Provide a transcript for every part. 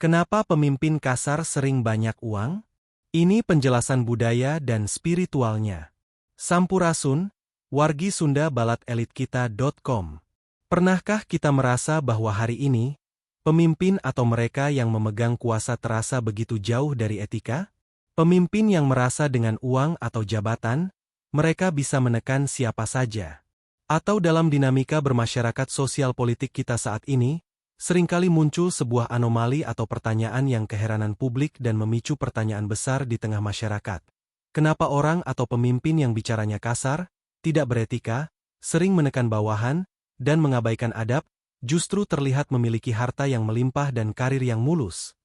Kenapa pemimpin kasar sering banyak uang? Ini penjelasan budaya dan spiritualnya. Sampurasun, wargi Sunda balatelitKita.com. Pernahkah kita merasa bahwa hari ini, pemimpin atau mereka yang memegang kuasa terasa begitu jauh dari etika? Pemimpin yang merasa dengan uang atau jabatan, mereka bisa menekan siapa saja. Atau dalam dinamika bermasyarakat sosial politik kita saat ini, seringkali muncul sebuah anomali atau pertanyaan yang keheranan publik dan memicu pertanyaan besar di tengah masyarakat. Kenapa orang atau pemimpin yang bicaranya kasar, tidak beretika, sering menekan bawahan, dan mengabaikan adab, justru terlihat memiliki harta yang melimpah dan karir yang mulus?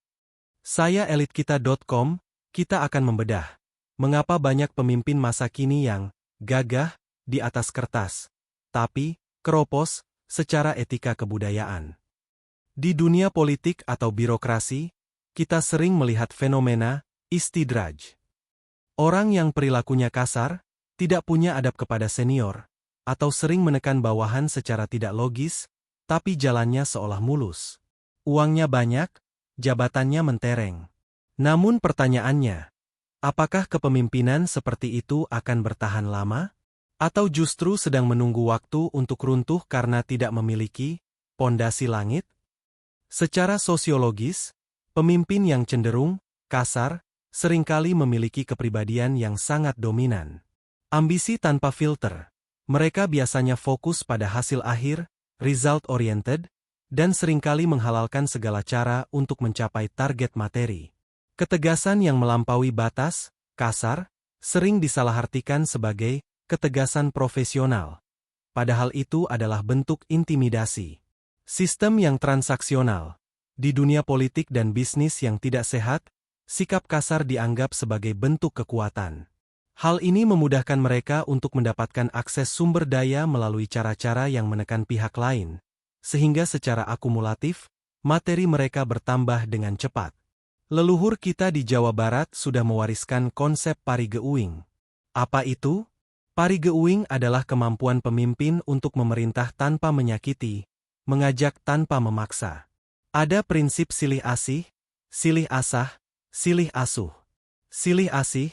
Saya elitkita.com, kita akan membedah mengapa banyak pemimpin masa kini yang gagah di atas kertas, tapi keropos secara etika kebudayaan. Di dunia politik atau birokrasi, kita sering melihat fenomena istidraj. Orang yang perilakunya kasar, tidak punya adab kepada senior, atau sering menekan bawahan secara tidak logis, tapi jalannya seolah mulus. Uangnya banyak, jabatannya mentereng. Namun pertanyaannya, apakah kepemimpinan seperti itu akan bertahan lama? Atau justru sedang menunggu waktu untuk runtuh karena tidak memiliki pondasi langit? Secara sosiologis, pemimpin yang cenderung kasar seringkali memiliki kepribadian yang sangat dominan. Ambisi tanpa filter. Mereka biasanya fokus pada hasil akhir, result-oriented, dan seringkali menghalalkan segala cara untuk mencapai target materi. Ketegasan yang melampaui batas, kasar, sering disalahartikan sebagai ketegasan profesional. Padahal itu adalah bentuk intimidasi. Sistem yang transaksional. Di dunia politik dan bisnis yang tidak sehat, sikap kasar dianggap sebagai bentuk kekuatan. Hal ini memudahkan mereka untuk mendapatkan akses sumber daya melalui cara-cara yang menekan pihak lain, sehingga secara akumulatif, materi mereka bertambah dengan cepat. Leluhur kita di Jawa Barat sudah mewariskan konsep parigeuing. Apa itu? Parigeuing adalah kemampuan pemimpin untuk memerintah tanpa menyakiti, mengajak tanpa memaksa. Ada prinsip silih asih, silih asah, silih asuh. Silih asih,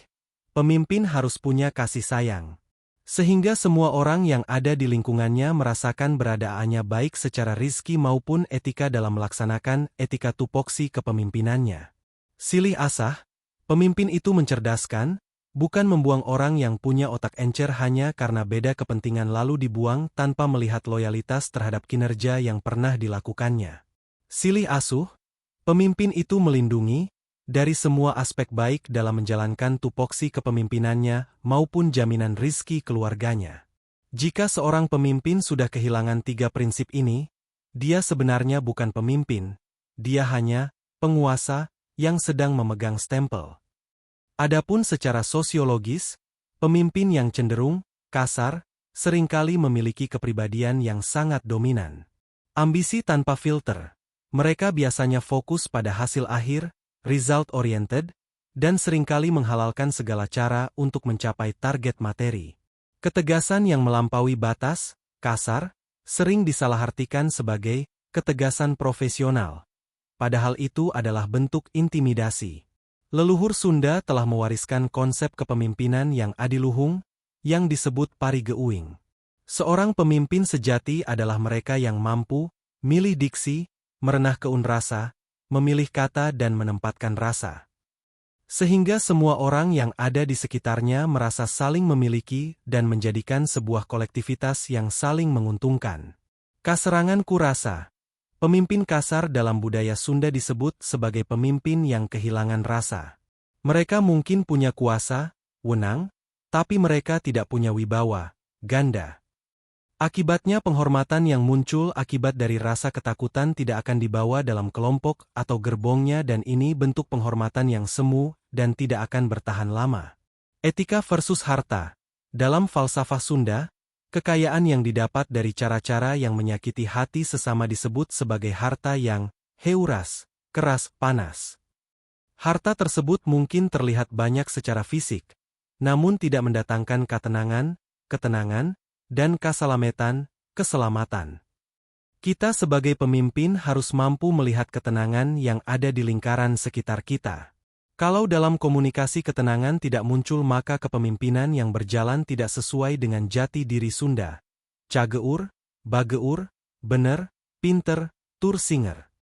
pemimpin harus punya kasih sayang. Sehingga semua orang yang ada di lingkungannya merasakan beradaannya baik secara rizki maupun etika dalam melaksanakan etika tupoksi kepemimpinannya. Silih asah, pemimpin itu mencerdaskan, bukan membuang orang yang punya otak encer hanya karena beda kepentingan lalu dibuang tanpa melihat loyalitas terhadap kinerja yang pernah dilakukannya. Silih asuh, pemimpin itu melindungi, dari semua aspek baik dalam menjalankan tupoksi kepemimpinannya maupun jaminan rizki keluarganya. Jika seorang pemimpin sudah kehilangan 3 prinsip ini, dia sebenarnya bukan pemimpin, dia hanya penguasa yang sedang memegang stempel. Adapun secara sosiologis, pemimpin yang cenderung kasar seringkali memiliki kepribadian yang sangat dominan. Ambisi tanpa filter. Mereka biasanya fokus pada hasil akhir, result-oriented, dan seringkali menghalalkan segala cara untuk mencapai target materi. Ketegasan yang melampaui batas, kasar, sering disalahartikan sebagai ketegasan profesional. Padahal itu adalah bentuk intimidasi. Leluhur Sunda telah mewariskan konsep kepemimpinan yang adiluhung, yang disebut parigeuing. Seorang pemimpin sejati adalah mereka yang mampu milih diksi, merenah keun rasa, memilih kata dan menempatkan rasa. Sehingga semua orang yang ada di sekitarnya merasa saling memiliki dan menjadikan sebuah kolektivitas yang saling menguntungkan. Kaserangan kurasa. Pemimpin kasar dalam budaya Sunda disebut sebagai pemimpin yang kehilangan rasa. Mereka mungkin punya kuasa, wenang, tapi mereka tidak punya wibawa, ganda. Akibatnya penghormatan yang muncul akibat dari rasa ketakutan tidak akan dibawa dalam kelompok atau gerbongnya dan ini bentuk penghormatan yang semu dan tidak akan bertahan lama. Etika versus harta. Dalam falsafah Sunda, kekayaan yang didapat dari cara-cara yang menyakiti hati sesama disebut sebagai harta yang heuras, keras, panas. Harta tersebut mungkin terlihat banyak secara fisik, namun tidak mendatangkan ketenangan, dan keselamatan. Kita sebagai pemimpin harus mampu melihat ketenangan yang ada di lingkaran sekitar kita. Kalau dalam komunikasi ketenangan tidak muncul maka kepemimpinan yang berjalan tidak sesuai dengan jati diri Sunda. Cageur, bageur, bener, pinter, tur singer.